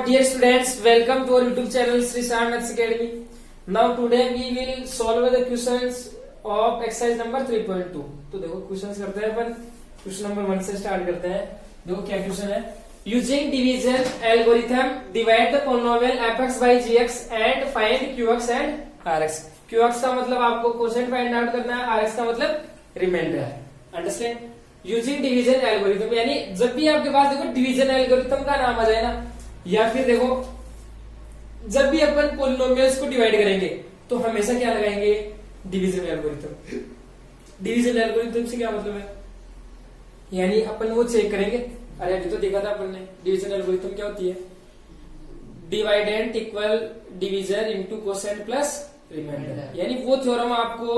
dear students, welcome to our YouTube channel Sri Sai Maths Academy. Now today we will solve the questions of exercise number 3.2. तो देखो questions करते हैं अपन. Question number 1 से start करते हैं. देखो क्या क्वेश्चन है. Using division algorithm, divide the polynomial fx by gx and find qx and rx. qx का मतलब आपको क्वोशिएंट फाइंड आउट करना है, rx का मतलब रिमाइंडर है. अंडरस्टैंड? यूजिंग डिवीजन एल्गोरिथम, यानी जब भी आपके पास देखो डिवीजन एल्गोरिथम का नाम आ जाए ना, या फिर देखो जब भी अपन पोलिनोमियल्स को डिवाइड करेंगे तो हमेशा क्या लगाएंगे? Division algorithm. डिवीजन एल्गोरिथम से क्या मतलब है? यानी अपन वो चेक करेंगे. अरे अभी तो देखा था अपन ने डिवीजन एल्गोरिथम क्या होती है. Dividend equal division into quotient plus remainder, यानी वो थ्योरम आपको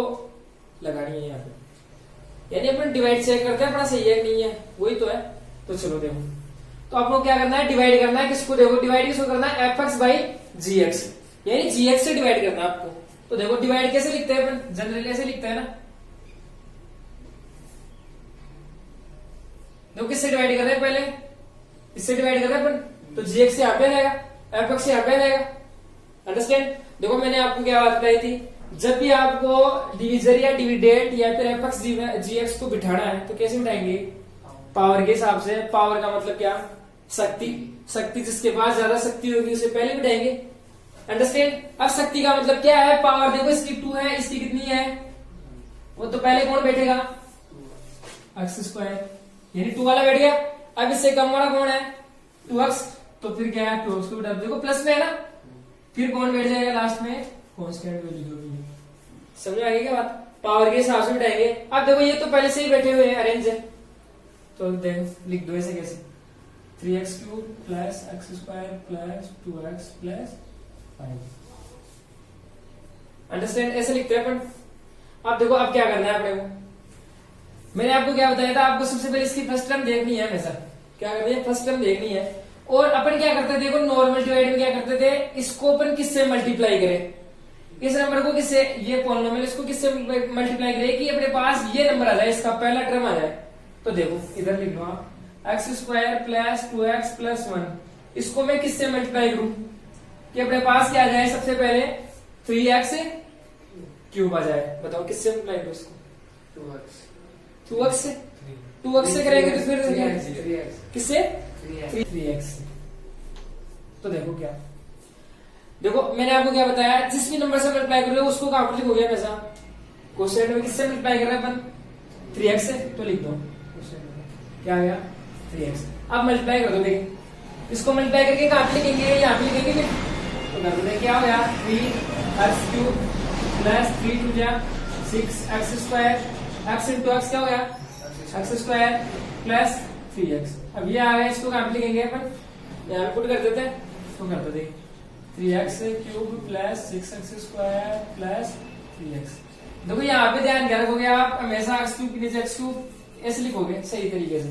लगानी है यहाँ पे. यानी अपन डिवाइड चेक करते हैं अपना सही है नहीं है, वही तो है. तो चलो देखो, तो आपको क्या करना है? डिवाइड करना है. किसको? देखो डिवाइड किसको करना है? fx बाई gx, यानी gx से डिवाइड करना है आपको. तो देखो डिवाइड कैसे लिखते हैं अपन? जनरली ऐसे लिखते हैं ना. देखो किससे डिवाइड कर रहे हैं? पहले इससे डिवाइड कर रहे हैं अपन, तो gx से यहाँ पे आएगा, fx से यहाँ पे आएगा. अंडरस्टैंड? देखो मैंने आपको क्या बात बताई थी, जब भी आपको डिविजन या डिविडेंड या फिर एफ एक्स जी एक्स को बिठाना है तो कैसे बिठाएंगे? पावर के हिसाब से. पावर का मतलब क्या? शक्ति. शक्ति जिसके पास ज्यादा शक्ति होगी उसे पहले बिठाएंगे. अंडरस्टैंड? अब शक्ति का मतलब क्या है? पावर. देखो इसकी 2 है, इसकी कितनी है? वो तो पहले कौन बैठेगा? एक्स स्क्वायर, यानी 2 वाला बैठ गया. अब इससे कम वाला कौन है? 2x. तो फिर क्या है? 2x को बिठा दो. देखो प्लस में है ना, फिर कौन बैठ जाएगा लास्ट में? कांस्टेंट वैल्यू जो भी है. समझ आ गई क्या बात? पावर के हिसाब से बिठाएंगे. अब देखो ये तो पहले से ही बैठे हुए हैं, अरेंज है. तो देखो लिख दो ऐसे कैसे? 3x cube plus x square plus 2x plus 5. Understand? ऐसे लिखते हैं अपन. अब देखो अब क्या करना है अपने को. मैंने आपको क्या बताया था? आपको सबसे पहले इसकी फर्स्ट टर्म देखनी है. हमेशा क्या करनी है? फर्स्ट टर्म देखनी है. और अपन क्या करते थे? देखो नॉर्मल डिवाइड में क्या करते थे? इसको अपन किससे मल्टीप्लाई करें? इस नंबर को किससे? ये पॉलिनोमियल इसको किससे मल्टीप्लाई करें कि अपने पास ये नंबर आ जाए, इसका पहला टर्म आ जाए. तो देखो इधर लिख लो आप, x square plus 2x plus 1. इसको मैं किससे मल्टीप्लाई करूं कि अपने पास क्या आ जाए? सबसे पहले 3x क्यूब आ जाए. बताओ किससे मल्टीप्लाई करूं इसको? 2x से. 2x से करेंगे तो फिर किससे? 3x. तो देखो क्या, देखो मैंने आपको क्या बताया, जिस भी नंबर से मल्टीप्लाई कर रहे हो उसको कॉम्प्लीट हो गया हमेशा. क्वोशिएंट में किससे मल्टीप्लाई कर रहे हैं अपन? 3x से. तो लिख दो क्या आ गया? 3x. अब मल्टीप्लाई कर दो. देखिए इसको मल्टीप्लाई करके कहाँ पे लिखेंगे? यहाँ पे लिखेंगे. तो कर दो. क्या हो गया? 3x क्यूब प्लस 3 2 जा 6x square. x into x क्या हो गया? x square plus 3x. अब ये आ गया, इसको कहाँ पे लिखेंगे अपन? यहाँ पे पुट कर देते हैं. तो कर दो. देखिए 3x cube plus 6x square plus 3x. देखो यहाँ पे ध्यान क्या रखोगे आप? हमेशा x क्यूब के नीचे x क्यूब ऐसे लिखोगे सही तरीके से.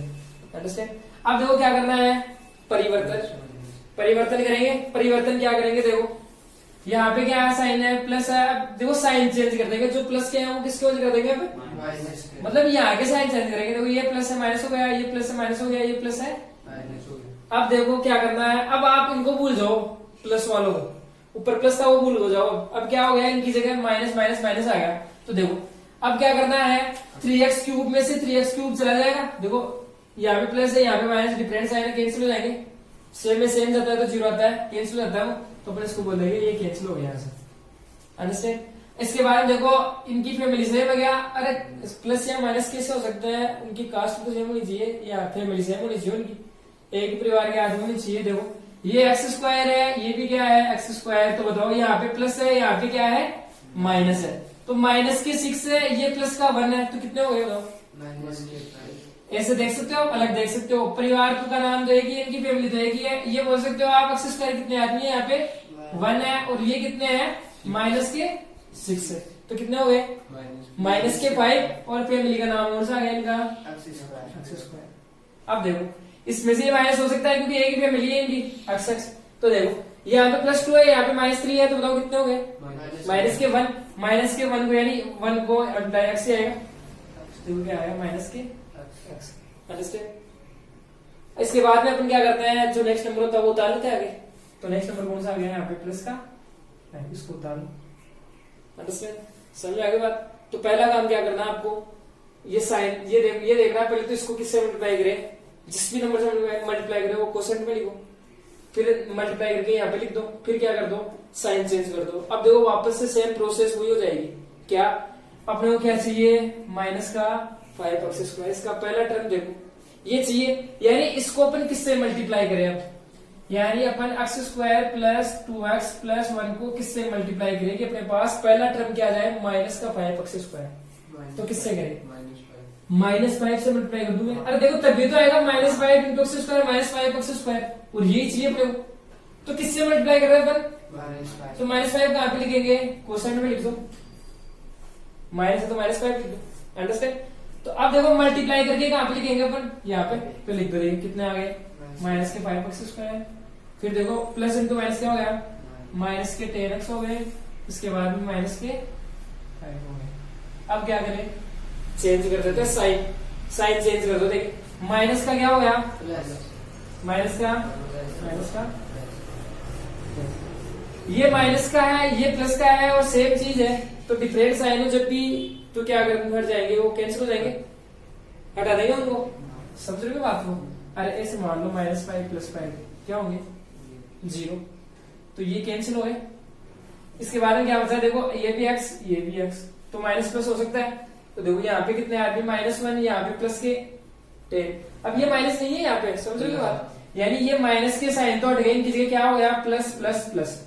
अंडरस्टैंड? अब देखो क्या करना है? परिवर्तन. परिवर्तन करेंगे. परिवर्तन क्या करेंगे? देखो यहाँ पे क्या है? साइन है, प्लस है. अब देखो साइन चेंज कर देंगे. जो प्लस के है वो किसके वजह कर देंगे? मतलब यहाँ के साइन चेंज करेंगे. देखो ये प्लस है माइनस हो गया, ये प्लस है माइनस हो गया, ये प्लस है माइनस हो गया. अब देखो क्या करना है? अब आप इनको भूल जाओ, प्लस वालों को. ऊपर प्लस था वो भूल हो जाओ. अब क्या हो गया? इनकी जगह माइनस माइनस माइनस आ गया. तो देखो अब क्या करना है? 3x क्यूब में से 3x क्यूब चला जाएगा. देखो यहाँ पे प्लस है, यहाँ पे माइनस, डिफरेंस आएगा, कैंसिल हो जाएंगे. सेम में सेम जाता है तो 0 आता है, कैंसिल हो जाता है वो. तो अपन इसको बोल देंगे ये कैंसिल हो गया. अंडरस्टैंड? इसके बाद में देखो इनकी फैमिली सेम हो गया. अरे प्लस या माइनस कैसे हो सकते हैं? उनकी कास्ट तो सेम होनी चाहिए या फैमिली सेम होनी चाहिए उनकी, एक ही परिवार के आदमी होनी चाहिए. देखो ये एक्स स्क्वायर है, ये भी क्या है? X square. तो बताओ यहाँ पे प्लस है, यहाँ पे क्या है? माइनस है. तो माइनस के 6 है, ये प्लस का 1 है, तो कितने हो गए? बताओ. ऐसे देख सकते हो, अलग देख सकते हो. परिवार का नाम तो एक ही है, इनकी फैमिली तो एक ही है. ये बोल सकते हो आप एक्स स्क्वायर कितने आदमी है? यहाँ पे 1 है, और ये कितने हैं? माइनस के 6 है. तो कितने हो गए? माइनस के 5. और फैमिली का नाम और आ गया इनका एक्स स्क्वायर. अब देखो इसमें से माइनस हो सकता है क्योंकि एक ही फैमिली है इनकी, एक्स. तो देखो यहाँ पे प्लस 2 है, यहाँ पे माइनस 3 है. तो बताओ कितने हो गए? माइनस के 1. माइनस के 1 को यानी 1 को एक्स से आएगा. तो क्या आएगा? माइनस के एक्स. अंडरस्टैंड? इसके बाद में अपन क्या करते हैं? जो नेक्स्ट नंबर होता है वो उतार लेते हैं आगे. तो नेक्स्ट नंबर कौन सा आ गया यहाँ पे प्लस का, इसको उतार लो। अंडरस्टैंड, समझ आ गई बात। तो पहला काम क्या करना है आपको, ये साइन ये देखना है पहले तो इसको किससे मल्टीप्लाई करे, जिस भी नंबर से मल्टीप्लाई करे वो कोसेंट में लिखो, फिर मल्टीप्लाई करके यहाँ पे लिख दो, फिर क्या कर दो साइन चेंज कर दो। अब देखो वापस से सेम प्रोसेस वही हो जाएगी। क्या अपने को क्या चाहिए, माइनस का 5x², इसका पहला टर्म देखो ये चाहिए, यानी इसको अपन किससे मल्टीप्लाई करें अब, यानी अपन x² प्लस 2x प्लस 1 को किससे मल्टीप्लाई करें कि अपने पास पहला टर्म क्या आ जाए, माइनस का 5x²। तो किससे करें, -5 से मल्टीप्लाई कर दूंगे। अरे देखो तभी तो आएगा -5 इंटू x² माइनस 5x², और यही चाहिए अपने को। तो किससे मल्टीप्लाई कर रहे हैं अपन, तो -5 कहाँ पे लिखेंगे, कोसेंट में लिख दो, माइनस है तो -5 लिख दो। अंडरस्टैंड। तो अब देखो मल्टीप्लाई करके कहाँ पे लिखेंगे अपन, यहाँ पे तो लिख दो, देखिए कितने आ गए, माइनस के 5x²। फिर देखो प्लस इंटू माइनस क्या हो गया, माइनस के 10x हो गए, इसके बाद में माइनस के 5 हो गए। अब क्या करें, चेंज कर देते हैं साइन, साइन चेंज कर दो। देखिए माइनस का क्या हो गया, माइनस का ये माइनस का है, ये प्लस का है, और सेम चीज है। तो डिफरेंट साइन हो जब भी तो क्या करेंगे, हट जाएंगे, वो कैंसिल हो जाएंगे, हटा देंगे उनको। समझ रहे हो बात को। अरे ऐसे मान लो -5 प्लस 5 क्या होंगे, 0, तो ये कैंसिल हो गए। इसके बाद में क्या बचा, देखो ये भी x ये भी x, तो माइनस प्लस हो सकता है। तो देखो यहाँ पे कितने आ गए, -1, यहाँ पे प्लस के 10। अब ये माइनस नहीं है यहाँ पे, समझ रहे हो बात, यानी ये माइनस के साइन तो हट गए, इनकी जगह क्या हो गया, प्लस प्लस प्लस।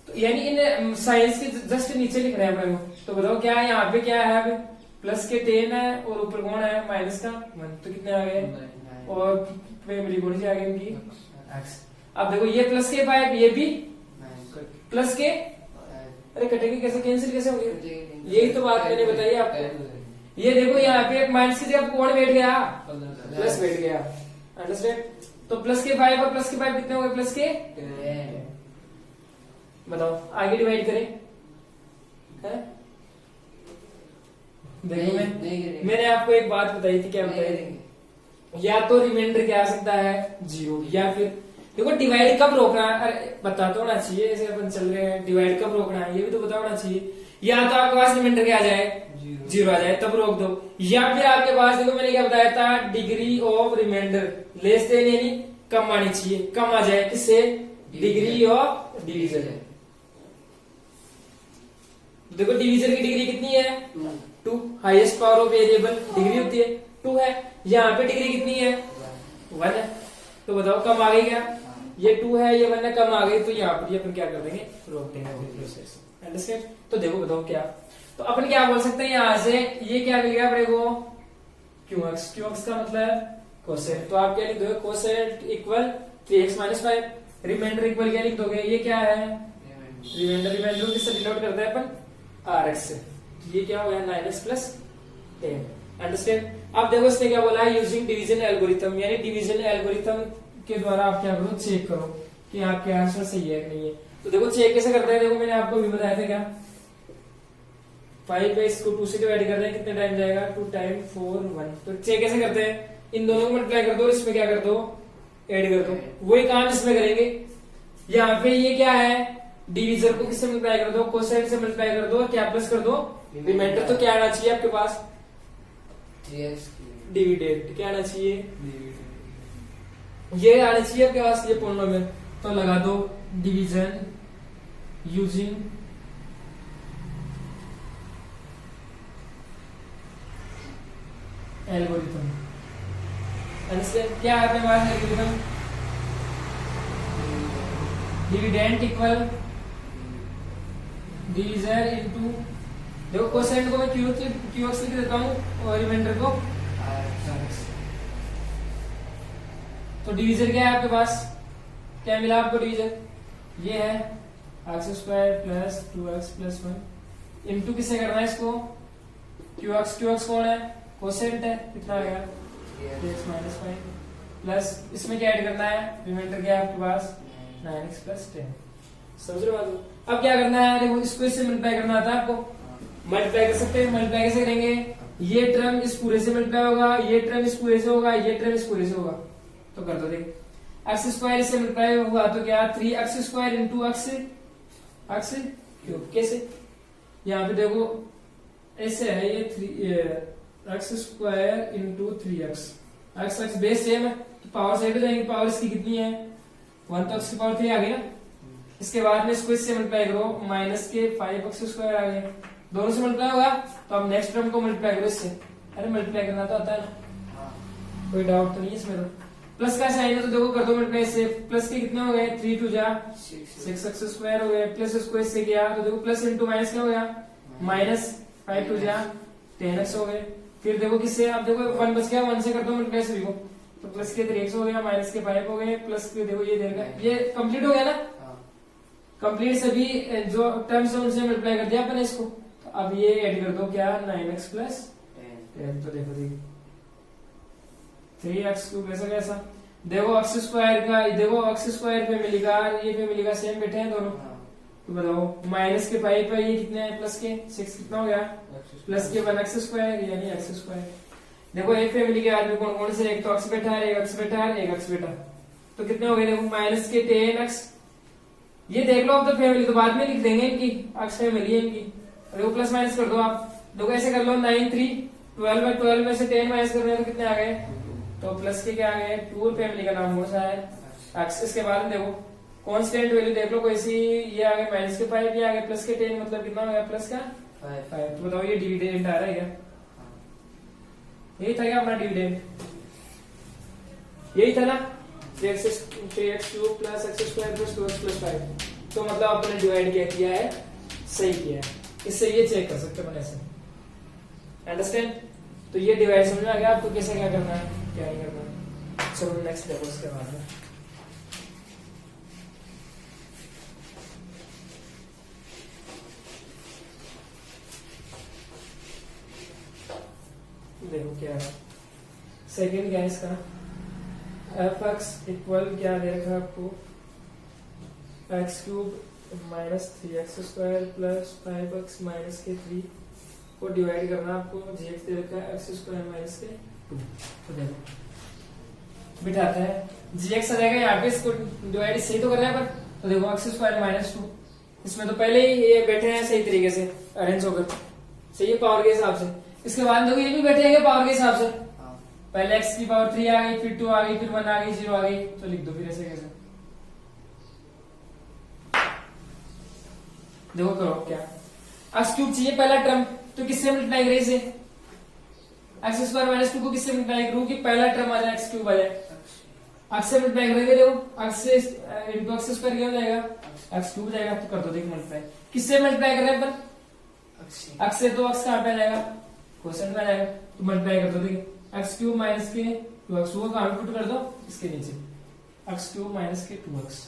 तो यानी इन साइंस के जस्ट नीचे लिख रहे हैं अपने को। तो बताओ क्या है, यहाँ पे क्या है, प्लस के 10 है, और ऊपर कौन है, माइनस का 1, तो कितने आ गए, और फैमिली कौन सी आ गई इनकी, x। अब देखो ये प्लस के 5, ये भी प्लस के, अरे कटेंगे कैसे, कैंसिल कैसे होंगे, यही तो बात मैंने बताई आपको। ये देखो यहाँ पे माइनस की जगह कौन बैठ गया, प्लस बैठ गया। अंडरस्टैंड। तो प्लस के 5 और प्लस के 5 कितने हो गए, प्लस के 10। बताओ आगे डिवाइड करें, है? देखो मैंने आपको एक बात बताई थी, क्या बताई थी, या तो रिमाइंडर क्या आ सकता है 0, या फिर देखो डिवाइड कब रोकना है, अरे पता तो होना चाहिए, ऐसे अपन चल रहे हैं, डिवाइड कब रोकना है ये भी तो पता होना चाहिए। या तो आपके पास रिमाइंडर क्या आ जाए, 0 आ जाए, तब रोक दो। या फिर आपके पास देखो मैंने क्या बताया था, degree of remainder less than यानी कम आनी चाहिए, कम आ जाए, किससे, डिग्री ऑफ डिवीजन। देखो डिवीजन की डिग्री कितनी है, 2, highest power of variable degree होती है 2 है, यहाँ पे डिग्री कितनी है, 1 है। तो बताओ कम आ गई क्या, ये 2 है, ये 1 है, कम आ गई, तो यहाँ पर अपन क्या कर देंगे, रोक देंगे प्रोसेस। अंडरस्टैंड। तो देखो बताओ क्या, तो अपन क्या बोल सकते हैं यहाँ से, ये क्या मिल गया अपने को, QX। QX का मतलब कोसेंट, तो आप क्या लिख दोगे, quotient equal 3x - 5, reminder equal क्या लिख दोगे, ये क्या है, रिमाइंडर। रिमाइंडर को किससे डिनोट करते हैं अपन, RX से। ये क्या हो गया, 9x + 10। अंडरस्टैंड। अब देखो इसने क्या बोला है, यूजिंग डिवीजन एल्गोरिथम, यानी डिवीजन एल्गोरिथम के द्वारा आप क्या करो, चेक करो कि आपके आंसर सही है कि नहीं है। तो देखो चेक कैसे करते हैं, देखो मैंने आपको भी बताया था क्या, 5 पे इसको 2 से डिवाइड कर रहे हैं, कितने टाइम जाएगा, 2 टाइम 4 1। तो चेक कैसे करते हैं, इन दोनों को मल्टीप्लाई कर दो, इसमें क्या कर दो, ऐड कर दो। वही काम इसमें करेंगे। यहाँ पे ये क्या है, डिवीजन को किससे मल्टीप्लाई कर दो, कोसेंट से मल्टीप्लाई कर दो, क्या प्लस कर दो, रिमाइंडर। तो क्या आना चाहिए आपके पास, 3x डिविडेंड क्या आना चाहिए, ये आना चाहिए आपके पास, ये पोलिनोमियल। तो लगा दो डिवीजन यूजिंग एल्गोरिथम। अंडरस्टैंड। क्या है अपने पास algorithm, dividend equal division into, देखो कोसेंट को मैं QX लिख देता हूँ और रिमाइंडर को RX। तो डिवीजन क्या है आपके पास, क्या मिला आपको डिवीजन, ये है x² + 2x + 1 इनटू किससे करना है इसको, QX कौन है, कोसेंट है, कितना आ गया 3x - 5 प्लस इसमें क्या ऐड करना है, रिमाइंडर क्या है आपके पास 9x + 10। समझ रहे हो। अब क्या करना है, देखो इसको इससे मल्टीप्लाई करना आता है आपको, मल्टीप्लाई कर सकते हैं। मल्टीप्लाई कैसे करेंगे, ये टर्म इस पूरे से मल्टीप्लाई होगा, ये टर्म इस पूरे से होगा, ये टर्म इस पूरे से होगा, तो कर दो। देख एक्स स्क्वायर से मल्टीप्लाई हुआ तो क्या 3x² इंटू एक्स क्यूब। कैसे? यहाँ पे देखो ऐसे है ये 3x² into 3x, x base same है तो पावर साइड हो जाएंगे। पावर इसकी कितनी है 1 तो x की पावर 3 आ गई ना। इसके बाद में इसको इससे मल्टीप्लाई करो माइनस के 5x² आ गए, दोनों से मल्टीप्लाई होगा तो अब नेक्स्ट टर्म को मल्टीप्लाई करो इससे। अरे मल्टीप्लाई करना तो आता है ना, कोई डाउट तो नहीं है इसमें। तो प्लस का साइन है तो देखो कर दो मल्टीप्लाई से। प्लस के कितने हो गए 3 2 जा 6x² हो गए, प्लस इसको इससे किया तो देखो प्लस इंटू माइनस क्या हो गया माइनस 5 2 जा 10x हो गए। फिर देखो किससे, आप देखो 1 बच गया, 1 से कर दो मल्टीप्लाई सभी को तो प्लस के 3x हो गया, माइनस के 5 हो गए, प्लस के देखो ये देगा, ये कंप्लीट हो गया ना। कंप्लीट सभी जो टर्म्स है उनसे मल्टीप्लाई कर दिया अपन इसको। तो अब ये ऐड कर दो क्या 9x प्लस 10। तो देखो 3x³ कैसा कैसा देखो x² का, देखो x² फैमिली का ये फैमिली का सेम बैठे हैं दोनों। तो बताओ माइनस के 5 पे ये कितने हैं प्लस के 6 कितना हो गया प्लस के 1x² यानी x²। देखो एक फैमिली के आदमी कौन कौन से, एक तो x बैठा है, एक x बैठा है, एक x बैठा। तो कितने हो गए देखो माइनस के 10x। ये देख लो अब तो फैमिली तो बाद में लिख देंगे इनकी, x फैमिली है इनकी। देखो प्लस माइनस कर दो आप, देखो ऐसे कर लो 9 3 12 में 12 में से 10 माइनस कर रहे हैं तो कितने आ गए, तो प्लस के क्या आ गए 2। फैमिली का नाम कौन सा है x। इसके बाद में देखो कांस्टेंट वैल्यू देख लो कोई सी, ये आ गए माइनस के 5, ये आ गए प्लस के 10, मतलब कितना हो गया प्लस का 5। तो बताओ ये डिविडेंड आ रहा है क्या? यही था क्या अपना डिविडेंड, यही था ना 3x³ plus x² plus 2x plus 5। तो मतलब आपने डिवाइड किया है सही किया है, इससे ये चेक कर सकते हैं ऐसे। अंडरस्टैंड? तो ये डिवाइड समझ में आ गया आपको कैसे क्या करना है क्या नहीं करना है। चलो नेक्स्ट देखो उसके बाद में। देखो क्या है सेकंड क्या है इसका, fx इक्वल क्या दे रखा है आपको x³ minus 3x² plus 5x minus के 3 को डिवाइड करना आपको gx दे रखा है x² माइनस के 2। तो देखो बिठाते हैं gx आ जाएगा यहाँ पे, इसको डिवाइड सही तो कर रहा है पर। तो देखो x² माइनस 2, इसमें तो पहले ही ये बैठे हैं सही तरीके से अरेंज होकर, सही है पावर के हिसाब से। इसके बाद देखो ये भी बैठेंगे पावर के हिसाब से, पहले x की पावर 3 आ गई, फिर 2 आ गई, फिर 1 आ गई, 0 आ गई। तो लिख दो फिर ऐसे कैसे, देखो करो क्या x³ चाहिए पहला टर्म, तो किससे मल्टीप्लाई करें इसे x² माइनस 2 को किससे मल्टीप्लाई करूं कि पहला टर्म आ जाए x³ आ जाए। x से मल्टीप्लाई करेंगे देखो x से इंटू x² क्या हो जाएगा x³ जाएगा। तो कर दो देखो मल्टीप्लाई, किससे मल्टीप्लाई कर रहे हैं अपन x से, तो x कहां पे आ जाएगा क्वेश्चन में आ जाएगा। तो मल्टीप्लाई कर दो देखिए x³ माइनस के 2x को कहां पे पुट कर दो इसके नीचे x³ माइनस के 2x।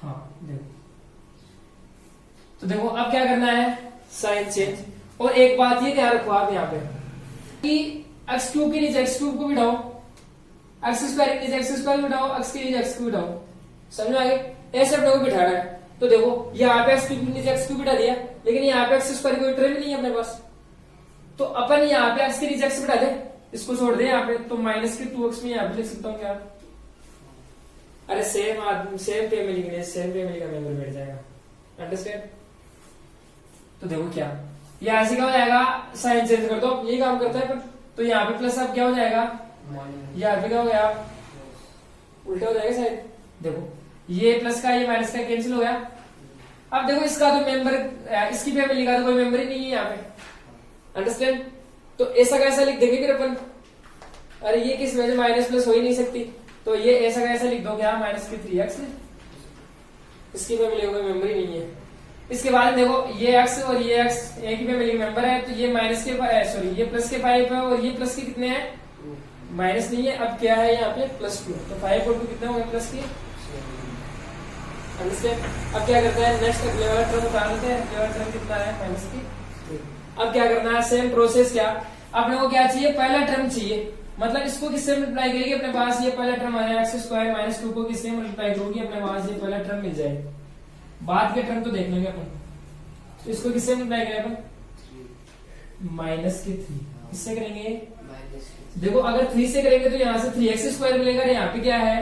हाँ देखो, तो देखो अब क्या करना है साइन चेंज। और एक बात ये ध्यान रखो आप यहाँ पे कि x³ के नीचे x³ को बिठाओ, x² के नीचे x² बिठाओ, x के नीचे x को बिठाओ, समझ में आ गए? ऐसे अपने को बिठा रहा है। तो देखो यहाँ पे x³ के नीचे x³ बिठा दिया, लेकिन यहाँ पे x² कोई टर्म नहीं है अपने पास, तो अपन यहाँ पे x के नीचे x बिठा दे, इसको छोड़ दे यहाँ पे। तो माइनस के 2x में यहाँ पे लिख सकता हूँ क्या, अरे सेम आदमी सेम फैमिली में सेम फैमिली का मेंबर बैठ जाएगा। अंडरस्टैंड? तो देखो क्या यहाँ से क्या हो जाएगा साइन चेंज कर दो, यही काम करता है। तो यहाँ पे प्लस अब क्या हो जाएगा, यहाँ पे क्या हो गया उल्टा हो जाएगा साइन। देखो ये प्लस का ये माइनस का कैंसिल हो गया। अब देखो इसका तो मेंबर, इसकी फैमिली का तो कोई मेंबर ही नहीं है यहाँ पे। अंडरस्टैंड? तो ऐसा कैसा लिख देंगे फिर अपन, अरे ये किस वजह से माइनस प्लस हो ही नहीं सकती, तो ये ऐसा कैसा लिख दो क्या माइनस के 3x, इसकी फैमिली का कोई मेंबर ही नहीं है। इसके बाद देखो ये x और ये x एक ही फैमिली मेंबर है, तो ये माइनस के सॉरी ये प्लस के 5 है और ये प्लस के कितने हैं माइनस नहीं है। अब क्या है यहाँ पे +2, तो 5 और 2 कितने हो गए प्लस के। अंडरस्टैंड? अब क्या करता है नेक्स्ट अगले वाला टर्म उतारते हैं, अगले वाला टर्म कितना है माइनस की। अब क्या करना है सेम प्रोसेस, क्या अपने को क्या चाहिए पहला टर्म चाहिए, मतलब इसको किससे मल्टीप्लाई करेगी अपने पास ये पहला टर्म आ जाए x² माइनस 2 को किससे मल्टीप्लाई करोगी अपने पास ये पहला टर्म मिल जाए। बाद के टर्म तो देख लेंगे अपन, तो इसको किससे मल्टीप्लाई करें अपन माइनस के 3, किससे करेंगे देखो अगर 3 से करेंगे तो यहाँ से 3x² मिलेगा, यहाँ पे क्या है,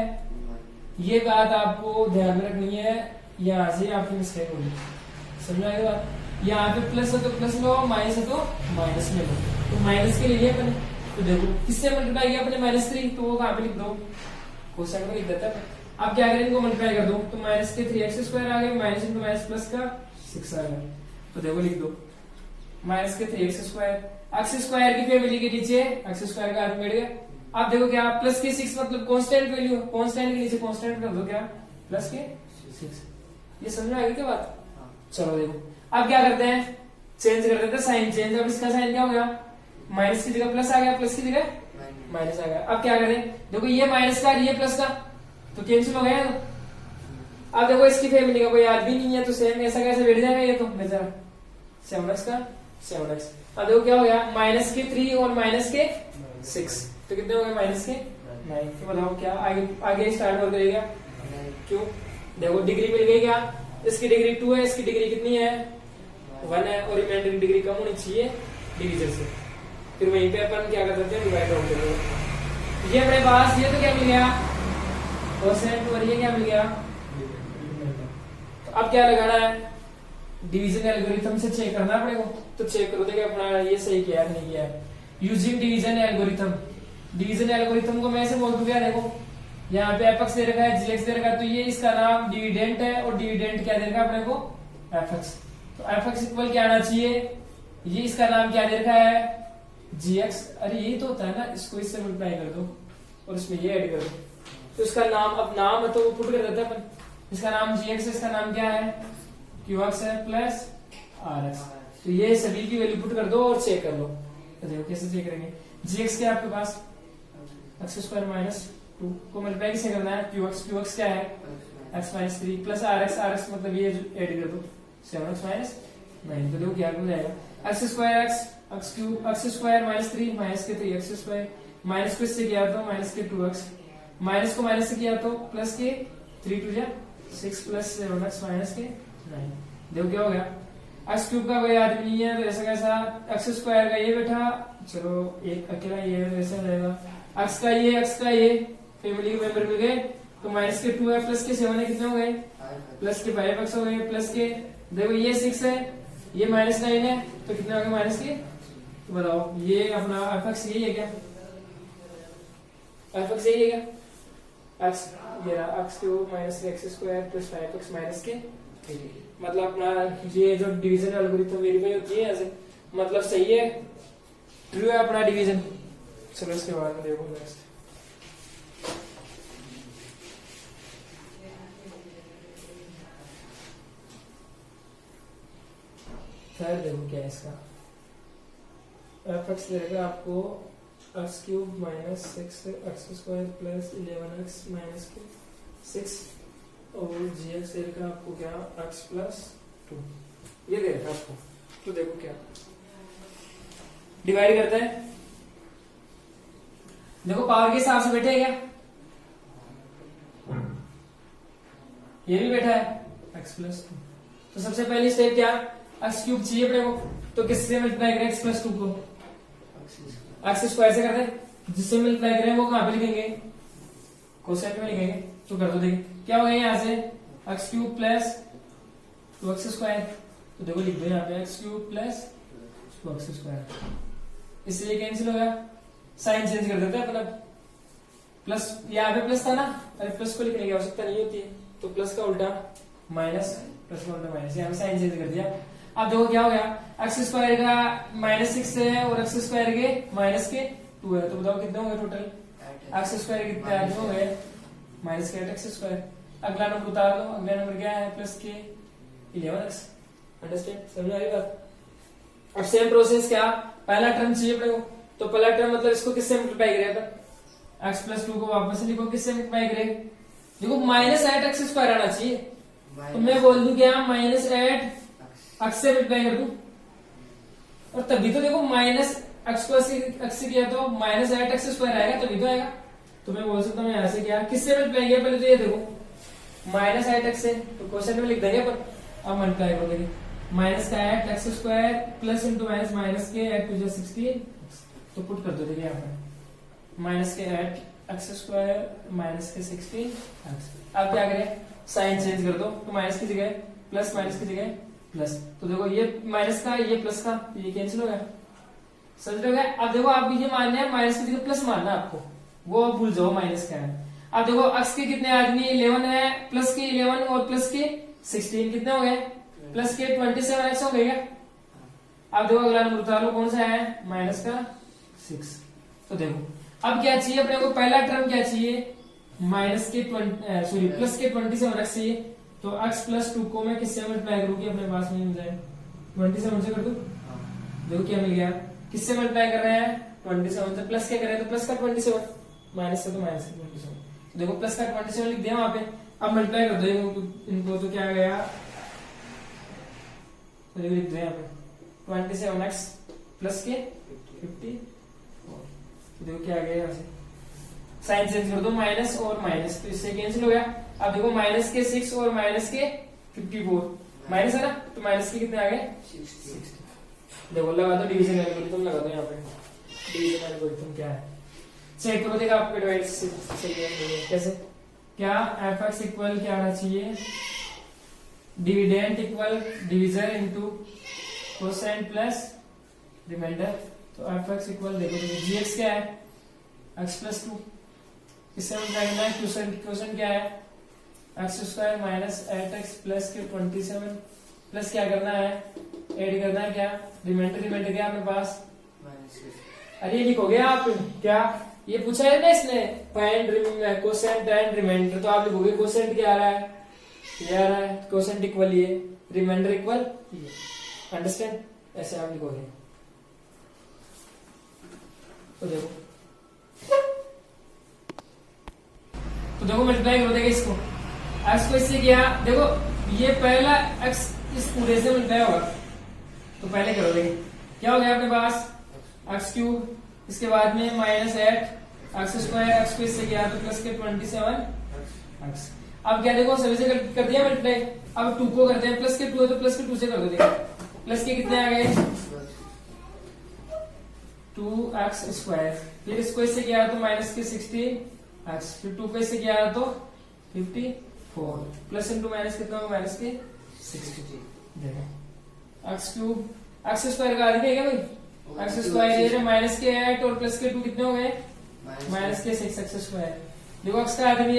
ये बात आपको ध्यान में रखनी है, यहाँ से आपकी मिस्टेक होगी, समझ आएगी बात। यहाँ पे प्लस है तो प्लस लो, माइनस है तो माइनस में लो, तो माइनस के लिए अपने, तो देखो किससे मल्टीप्लाई किया अपने -3, तो वो कहाँ पे लिख दो, क्वेश्चन में लिख देता है। आप क्या करें, इनको मल्टीप्लाई कर दो, तो माइनस के 3x² आ गए, माइनस इंटू माइनस प्लस का 6 आ गया, तो देखो लिख दो माइनस के 3x², x² की फैमिली के नीचे x² का आदमी बैठ गया। आप देखो क्या, प्लस के 6 मतलब कांस्टेंट वैल्यू, कांस्टेंट के नीचे कांस्टेंट कर दो, क्या प्लस के 6, ये समझ में आ गई क्या बात। चलो देखो अब क्या करते हैं, चेंज कर देते हैं साइन चेंज, अब इसका साइन क्या हो गया, माइनस की जगह प्लस आ गया, प्लस की जगह माइनस आ गया। अब क्या करें, देखो ये माइनस का ये प्लस का तो कैंसिल हो गया, तो अब देखो इसकी फैमिली का कोई याद भी नहीं है, तो सेम ऐसा कैसे बैठ जाएगा, ये तो बेचारा 7x का 7x। अब देखो क्या हो गया, माइनस के 3 और माइनस के 6, तो कितने हो गए, माइनस के 9। तो बताओ क्या आगे आगे स्टार्ट हो जाएगा, क्यों, देखो डिग्री मिल गई, क्या इसकी डिग्री 2 है, इसकी डिग्री कितनी है 1 है, और रिमाइंडर की डिग्री कम होनी चाहिए डिवीजन से, फिर वहीं पे अपन क्या कर सकते हैं, डिवाइड आउट कर देंगे। ये अपने पास ये तो क्या मिल गया, कोसेंट, और ये क्या मिल गया, तो अब क्या लगाना है, डिवीजन एल्गोरिथम से चेक करना है अपने को, तो चेक करो देखो अपना ये सही किया है नहीं किया है, using division algorithm. Division algorithm को मैं ऐसे बोल दूं, क्या देखो यहाँ पे fx दे रखा है, gx दे रखा है, तो ये इसका नाम डिविडेंट है, और डिविडेंट क्या दे रखा है अपने को, fx, तो fx इक्वल क्या आना चाहिए, ये इसका नाम क्या दे रखा है, gx, अरे यही तो होता है ना, इसको इससे मल्टीप्लाई कर दो और इसमें ये ऐड कर दो, तो इसका नाम, अब नाम है तो वो पुट कर देता है अपन, इसका नाम gx है, इसका नाम क्या है qx है प्लस rx, तो ये सभी की वैल्यू पुट कर दो और चेक कर लो, तो देखो कैसे चेक करेंगे, gx क्या है आपके पास x² माइनस 2 को मल्टीप्लाई किसे करना है, qx क्या है x माइनस 3 प्लस rx मतलब ये ऐड कर दो 7x माइनस 9, तो देखो क्या हो जाएगा, x² माइनस 3 माइनस के 3x², माइनस को इससे किया तो माइनस के 2x, माइनस को माइनस से किया तो प्लस के 3 2 6 प्लस 7x माइनस के 9, देखो क्या हो गया, x³ का कोई आदमी नहीं है, तो ऐसा कैसा, x² का ये बैठा, चलो एक अकेला ये वैसे हो जाएगा, x का ये फैमिली के मेंबर मिल गए, तो माइनस के 2 है, प्लस के 7 है, कितने हो गए, प्लस के 5x हो गए, प्लस के देखो ये 6 है, ये माइनस 9 है, तो कितने हो गए माइनस के, तो बताओ ये अपना fx यही है क्या, fx यही है क्या, x ये रहा x³ minus x² plus 5x minus के 3, मतलब अपना ये जो डिवीजन एल्गोरिथम वेरीफाई होती है ऐसे, मतलब सही है, ट्रू है अपना डिवीजन। चलो इसके बाद में देखो नेक्स्ट, फिर देखो क्या है इसका, fx देगा आपको x³ minus 6x² plus 11x minus 6, और gx देगा आपको क्या x प्लस 2, ये देगा आपको, तो देखो क्या डिवाइड करते हैं, देखो पावर के हिसाब से बैठे क्या, ये भी बैठा है x प्लस 2, तो सबसे पहली स्टेप क्या, x³ चाहिए अपने को, तो किससे मल्टीप्लाई करें x प्लस 2 को, x² से करते हैं, जिससे मल्टीप्लाई करें वो कहां पे लिखेंगे, कोसेंट में लिखेंगे, तो कर दो, देखिए क्या हो गया यहाँ से, x³ प्लस 2x², तो देखो लिख दो यहाँ पे x³ प्लस 2x², इसलिए कैंसिल हो गया, साइन चेंज कर देते हैं अपन, प्लस यहाँ पे प्लस था ना, अरे प्लस को लिखने की आवश्यकता नहीं होती है, तो प्लस का उल्टा माइनस, प्लस का उल्टा माइनस, यहाँ पे साइन चेंज कर दिया। अब देखो क्या हो गया, x² का -6 है और x² के माइनस के 2 है, तो बताओ कितने होंगे टोटल, x² कितने आगे हो गए माइनस के 8x², अगला नंबर उतार दो, अगला नंबर क्या है प्लस के 11x, अंडरस्टैंड, समझ आ रही बात। अब सेम प्रोसेस, क्या पहला टर्म चाहिए अपने को, तो पहला टर्म मतलब इसको किससे मल्टीप्लाई करें अपन, x प्लस 2 को वापस से लिखो, किससे मल्टीप्लाई करें, देखो -8x² आना चाहिए, तो मैं बोल दूं क्या -8x से मल्टीप्लाई कर दूं, और तभी तो देखो माइनस x को x से किया तो -8x² आएगा, तभी तो आएगा, तो मैं बोल सकता हूँ यहाँ से क्या किससे मल्टीप्लाई किया, पहले तो ये देखो -8x से, तो क्वेश्चन में लिख देंगे अपन, अब मल्टीप्लाई करोगे माइनस का 8x² प्लस इंटू माइनस के 8 2 16, तो पुट कर दो देखिए यहाँ पे माइनस के 8 एक्स स्क्वायर माइनस के 16 एक्स। अब क्या करें, साइन चेंज कर दो, तो माइनस की जगह प्लस, माइनस की जगह प्लस। तो देखो ये माइनस का ये प्लस का ये कैंसिल हो गया, समझ रहे हो। अब देखो आप ये मानना है माइनस की जगह प्लस मानना आपको, वो आप भूल जाओ माइनस का है। अब देखो एक्स के कितने आदमी 11 है, प्लस के 11 और प्लस के 16 कितने हो गए, प्लस के 27 एक्स हो गए क्या। अब देखो अगला नंबर उतार लो, कौन सा है, माइनस का 6। तो देखो अब क्या चाहिए अपने को, पहला टर्म क्या चाहिए, माइनस के प्लस के 27 एक्स चाहिए। तो x प्लस 2 को मैं किससे मल्टीप्लाई करूँ कि अपने पास में मिल जाए, 27 से कर दूं। देखो क्या मिल गया, किससे मल्टीप्लाई कर रहे हैं, 27 से। प्लस क्या कर रहे हैं, तो प्लस का 27, माइनस से तो माइनस का 27। देखो प्लस का 27 लिख दिया वहां पे। अब मल्टीप्लाई कर दो इनको, तो क्या आ गया, तो लिख दो यहाँ पे 27x प्लस के 50। देखो क्या आ गया, यहाँ से साइन चेंज कर दो, माइनस और माइनस, तो इससे कैंसिल हो गया। अब देखो माइनस के 6 और माइनस के 54, माइनस है ना, तो माइनस के कितने आ गए 60। देखो लगा दो डिवीजन एल्गोरिथम, लगा दो यहाँ पे डिवीजन एल्गोरिथम क्या है, चेक करो देखा आपके डिवाइड सही है कैसे। क्या एफ एक्स इक्वल क्या आना चाहिए, dividend equal division into quotient plus remainder. तो एफ एक्स इक्वल देखो जी एक्स क्या है, एक्स प्लस 2, इससे हम करना है क्वोशेंट क्या है, x square minus 8x plus के 27 प्लस क्या करना है, ऐड करना है क्या, रिमाइंडर क्या अपने पास, अरे ये लिखोगे आप, क्या ये पूछा है ना इसने, फाइंड कोसेंट एंड रिमाइंडर, तो आप लिखोगे कोसेंट क्या आ रहा है, ये आ रहा है, कोसेंट इक्वल ये, रिमाइंडर इक्वल ये, अंडरस्टैंड, ऐसे आप लिखोगे। तो देखो मल्टीप्लाई करो, देखो इसको एक्स को इससे किया, देखो ये पहला एक्स इस पूरे से मल्टीप्लाई होगा, तो पहले करो देखिए क्या हो गया अपने पास, एक्स क्यूब, इसके बाद में माइनस 8 एक्स स्क्वायर, एक्स को इससे किया तो प्लस के 27 एक्स। अब क्या देखो सभी से कर दिया मल्टीप्लाई, अब 2 को करते हैं, प्लस के 2 है तो प्लस के 2 से कर दो, देखो प्लस के कितने आ गए 2x स्क्वायर, फिर इसको इससे किया तो माइनस के 16x, फिर 2 को इससे किया तो 54, प्लस इंटू माइनस कितना होगा, माइनस के 60। देखो एक्स क्यूब, एक्स स्क्वायर का आदमी है क्या भाई, एक्स स्क्वायर ये माइनस के 8 और प्लस के 2 कितने हो गए, माइनस के 6 एक्स स्क्वायर। देखो एक्स का आदमी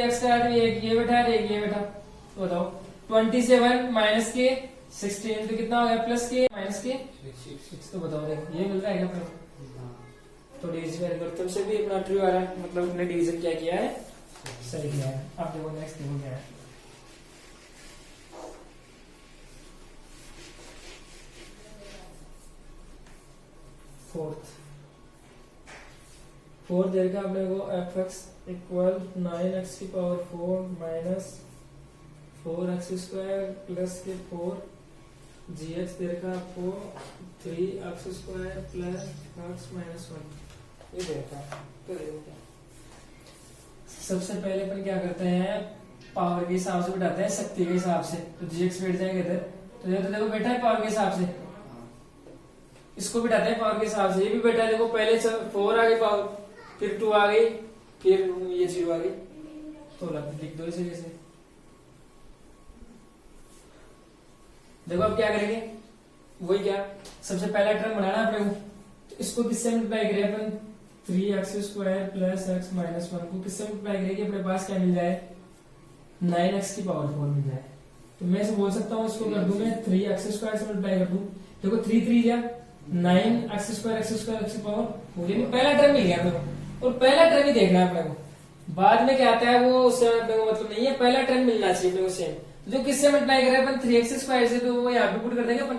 एक ये बैठा है, एक ये बैठा, तो बताओ 27 माइनस के 16 तो कितना हो गया, प्लस के माइनस के 6। तो बताओ देखो ये मिल रहा है क्या, तो डिवीजन एल्गोरिथम से भी अपना ट्रू आ रहा है, मतलब हमने डिवीजन क्या किया है, सही किया है। अब देखो नेक्स्ट देखो क्या है, फोर्थ देगा अपने को एफ एक्स इक्वल 9x की power 4 minus 4x square plus के 4 जी एक्स देगा आपको 3x square plus x minus 1, ये देखा। तो देखो सबसे पहले अपन क्या करते हैं, पावर के हिसाब से बिठाते हैं, शक्ति के हिसाब से, तो जीएक्स बैठ जाएगा इधर, तो ये तो देखो बैठा है पावर के हिसाब से, इसको बिठाते हैं पावर के हिसाब से, ये भी बैठा है, देखो पहले 4 आ गई पावर, फिर 2 आ गई, फिर ये 0 आ गई, तो लिख दो इसे जैसे। देखो अब क्या करेंगे, वही क्या, सबसे पहला टर्म बनाना अपने को, तो इसको किससे मल्टीप्लाई करें अपन, 3x square plus x minus 1 को किससे मल्टीप्लाई करेंगे, अपने पास क्या मिल जाए, 9x की पावर 4 मिल जाए। तो मैं इसे बोल सकता हूँ, इसको कर दूं मैं 3x स्क्वायर से मल्टीप्लाई कर दूं, देखो 3 3 या 9x स्क्वायर x की पावर 4, यानी पहला टर्म मिल गया अपने को, और पहला टर्म ही देखना है अपने को, बाद में क्या आता है वो उससे अपने को मतलब नहीं है, पहला टर्म मिलना चाहिए अपने को सेम। तो जो किससे मल्टीप्लाई करें अपन 3x स्क्वायर से, तो वो यहाँ पे पुट कर देंगे अपन,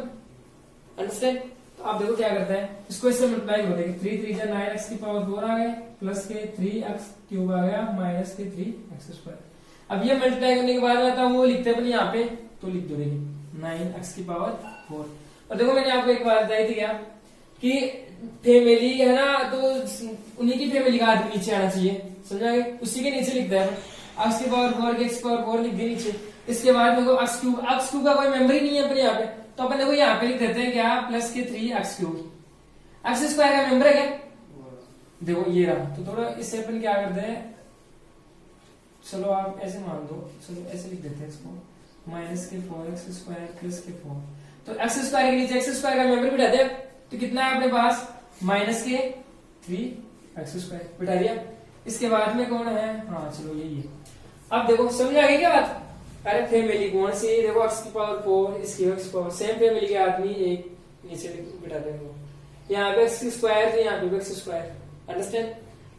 अंडरस्टैंड। तो आप देखो क्या करता है, इसको इससे मल्टीप्लाई कर देंगे, 3 3 जा 9x की पावर 4 आ गए, प्लस के 3x क्यूब आ गया, माइनस के 3x स्क्वायर। अब ये मल्टीप्लाई करने के बाद में आता है वो लिखते हैं अपन यहाँ पे, तो लिख दो देखिए 9x की पावर 4। और देखो मैंने आपको एक बात बताई थी क्या, कि फैमिली है ना, तो उन्हीं की फैमिली का आदमी नीचे आना चाहिए, समझा गए, उसी के नीचे लिखता है x की पावर 4 के x की पावर 4 लिख दे नीचे। इसके बाद देखो x क्यूब का कोई मेंबर ही नहीं है अपने यहाँ पे, तो अपन देखो यहाँ पे लिख देते हैं क्या, प्लस के 3x क्यूब, एक्स स्क्वायर का मेंबर है क्या, देखो ये रहा, तो थोड़ा इससे अपन क्या करते हैं, चलो आप ऐसे मान दो, चलो ऐसे लिख देते हैं इसको, माइनस के 4x² प्लस के 4, तो x स्क्वायर के नीचे x स्क्वायर का मेंबर बिठा दे, तो कितना है अपने पास माइनस के 3x² बिठा दिया। इसके बाद में कौन है, हाँ चलो यही है। अब देखो समझ आ गई क्या बात, अरे फैमिली कौन सी, देखो x की पावर 4, इसकी x पावर, सेम फैमिली के आदमी एक नीचे बिठा देंगे, यहाँ पे x² तो यहाँ पे x², अंडरस्टैंड।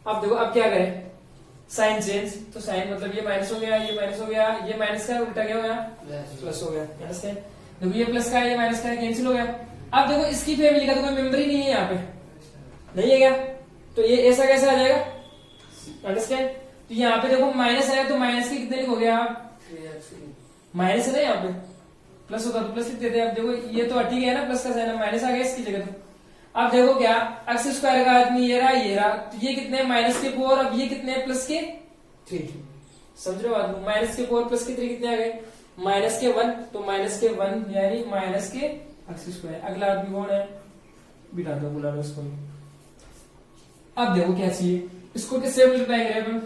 अब देखो अब क्या करें, साइन चेंज, तो साइन मतलब ये माइनस हो गया, ये माइनस हो गया, ये माइनस का उल्टा क्या हो गया, प्लस हो गया, अंडरस्टैंड। देखो ये प्लस का है, ये माइनस का है, कैंसिल हो गया। अब देखो इसकी फैमिली का तो कोई मेंबर ही नहीं है यहाँ पे, नहीं है क्या, तो ये ऐसा कैसे आ जाएगा, अंडरस्टैंड। तो यहाँ पे देखो माइनस है, तो माइनस के कितने लिखोगे आप, माइनस है ना, यहाँ पे प्लस होता तो प्लस लिख देते। अब देखो ये तो ठीक है ना, प्लस का साइन, माइनस आ गया इसकी जगह। तो अब देखो क्या, x² का आदमी ये रहा, ये रहा, तो ये कितने माइनस के 4, अब ये कितने प्लस के 3, समझ रहे हो बात, माइनस के 4 प्लस के 3 कितने आ गए, माइनस के 1, तो माइनस के 1 यानी माइनस के x²। अगला आदमी कौन है, बिठा दो, बुला लो इसको। अब देखो क्या चाहिए, इसको किससे मल्टीप्लाई करें अपन,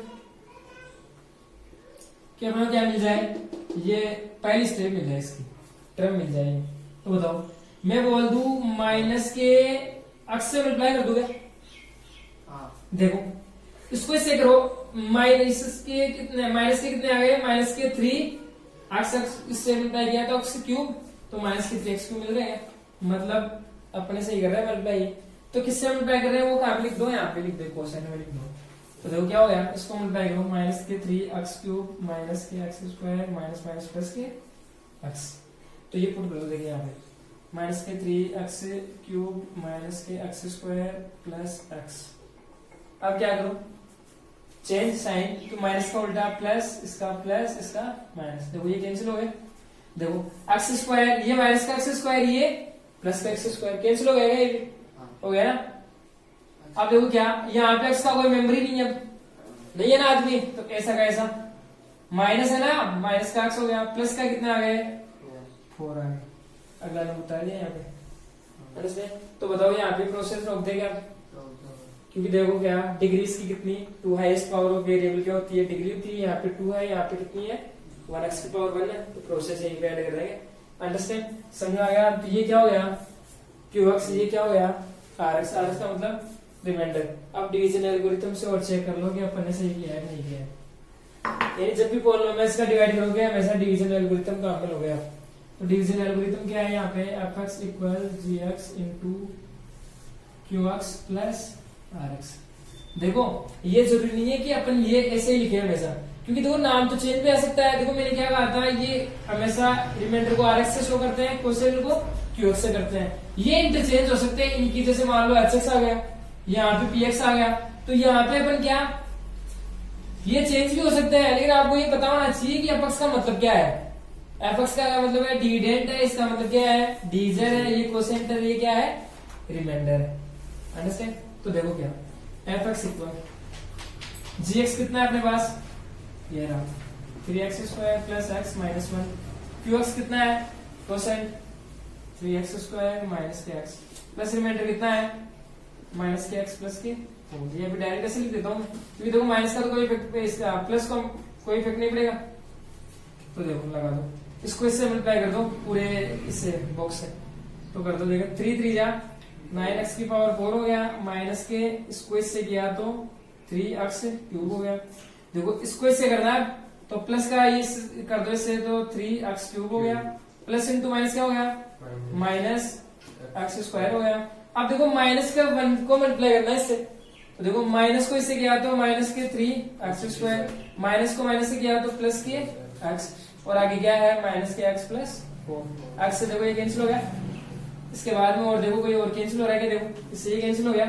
कि हमें क्या मिल जाए, ये पहली स्टेप मिल जाए, इसकी टर्म मिल जाएगी। तो बताओ मैं बोल दू माइनस के x से मल्टीप्लाई कर दूंगा, देखो इसको इससे करो, माइनस के कितने आ गए, माइनस के 3 x इससे मल्टीप्लाई किया तो x³ तो माइनस के 3x³ मिल रहे हैं, मतलब अपने से ही कर रहे हैं मल्टीप्लाई। तो किससे मल्टीप्लाई कर रहे हैं वो कहां पे लिख दो, यहाँ पे लिख दो, कोसाइन में लिख दो। तो देखो क्या हो गया, इसको मल्टीप्लाई करो, माइनस के 3x³ माइनस के x² माइनस माइनस प्लस के x, तो ये पुट कर दो, देखिए यहाँ पे माइनस के 3x³ माइनस के x² प्लस x। अब क्या करो, चेंज साइन, तो माइनस का उल्टा प्लस, इसका प्लस, इसका माइनस, देखो ये कैंसिल हो गए। देखो x², ये माइनस का x², ये प्लस का x² कैंसिल हो गया, ये हो गया ना। अब देखो क्या, यहाँ पे x का कोई मेंबर ही नहीं है, नहीं है ना आदमी, तो ऐसा का ऐसा, माइनस है ना, माइनस का x हो गया, प्लस का कितने आ गए 4 आ गए। अगला नंबर बता दिया यहाँ पे, तो बताओ यहाँ पे प्रोसेस रोक देगा, क्योंकि देखो क्या डिग्रीज की कितनी, 2 हाईएस्ट पावर ऑफ वेरिएबल क्या होती है, डिग्री होती है, यहाँ पे 2 है, यहाँ पे कितनी है 1x की पावर 1 है, तो प्रोसेस यही पे ऐड कर देंगे, अंडरस्टैंड, समझ आ गया। तो ये क्या हो गया qx, ये क्या हो गया rx, rx का मतलब रिमाइंडर। अब डिवीजन एल्गोरिथम से और चेक कर लो कि अपन ने सही किया है नहीं किया है, यानी जब भी पॉलिनोमियल्स का डिवाइड करोगे हमेशा डिवीजन एल्गोरिथम का अमल हो गया। तो डिवीजन एल्गोरिथम क्या है यहाँ पे, fx equal gx into qx plus rx। देखो ये जरूरी नहीं है कि अपन ये ऐसे ही लिखे हमेशा, क्योंकि देखो नाम तो चेंज भी आ सकता है। देखो मैंने क्या कहा था, ये हमेशा रिमाइंडर को rx से शो करते हैं, क्वेश्चन को qx से करते हैं, ये इंटरचेंज हो सकते हैं इनकी, जैसे मान लो hx आ गया, यहाँ पे px आ गया, तो यहाँ पे अपन क्या ये चेंज भी हो सकते हैं, लेकिन आपको ये पता होना चाहिए कि fx का मतलब क्या है। fx का मतलब है डिविडेंड है, इसका मतलब क्या है डिविजन है, ये कोसेंट है, ये क्या है रिमाइंडर है, अंडरस्टैंड। तो देखो क्या fx इक्वल gx कितना है अपने पास, ये रहा 3x² plus x minus 1, qx कितना है कोसेंट 3x² माइनस के x प्लस रिमाइंडर कितना है माइनस के x प्लस के 4। ये भी डायरेक्ट ऐसे लिख देता हूँ, क्योंकि देखो माइनस का तो कोई इफेक्ट, इसका प्लस का कोई इफेक्ट नहीं पड़ेगा। तो देखो लगा दो, इसको इससे मल्टीप्लाई कर दो पूरे इससे बॉक्स से, तो कर दो, देखो 3 3 जा 9x की पावर 4 हो गया, माइनस के इसको इससे किया तो 3x³ हो गया। देखो इसको इससे करना है तो प्लस का ये कर दो इससे, तो 3x³ हो गया, प्लस इंटू माइनस क्या हो गया माइनस x² हो गया। अब देखो माइनस का 1 को मल्टीप्लाई करना है इससे, तो देखो माइनस को इससे किया तो माइनस के 3x², माइनस को माइनस से किया तो प्लस के x, और आगे क्या है माइनस के x प्लस 4। x से देखो ये कैंसिल हो गया, इसके बाद में और देखो कोई और कैंसिल हो रहा है क्या, देखो इससे ये कैंसिल हो गया,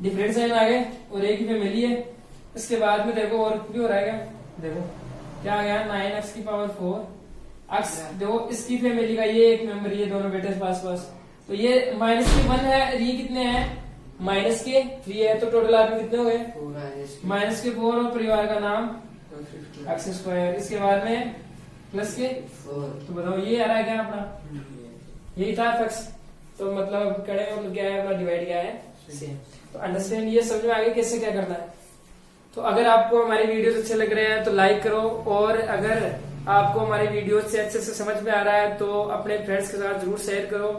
डिफरेंट साइन आ गए और एक ही फैमिली है। इसके बाद में देखो और भी हो रहा है क्या, देखो क्या आ गया 9x की पावर 4 x, देखो इसकी फैमिली का ये एक मेंबर, ये दोनों बेटे पास पास, तो ये माइनस के 1 है, ये कितने हैं माइनस के 3 है, तो टोटल आदमी कितने हो गए माइनस के 4 और परिवार का नाम x², इसके बाद में प्लस के 4। तो बताओ ये आ रहा है क्या अपना, यही था fx, तो मतलब कड़े मतलब क्या है अपना डिवाइड क्या है सेम। तो अंडरस्टैंड ये समझ में आ गया कैसे क्या करना है। तो अगर आपको हमारे वीडियोस अच्छे लग रहे हैं तो लाइक करो, और अगर आपको हमारे वीडियोस से अच्छे से समझ में आ रहा है तो अपने फ्रेंड्स के साथ जरूर शेयर करो।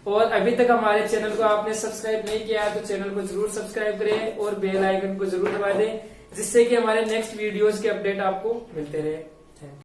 और अभी तक हमारे चैनल को आपने सब्सक्राइब नहीं किया है तो चैनल को जरूर सब्सक्राइब करें और बेल आइकन को जरूर दबा दें, जिससे कि हमारे नेक्स्ट वीडियोस के अपडेट आपको मिलते रहे। Thank you.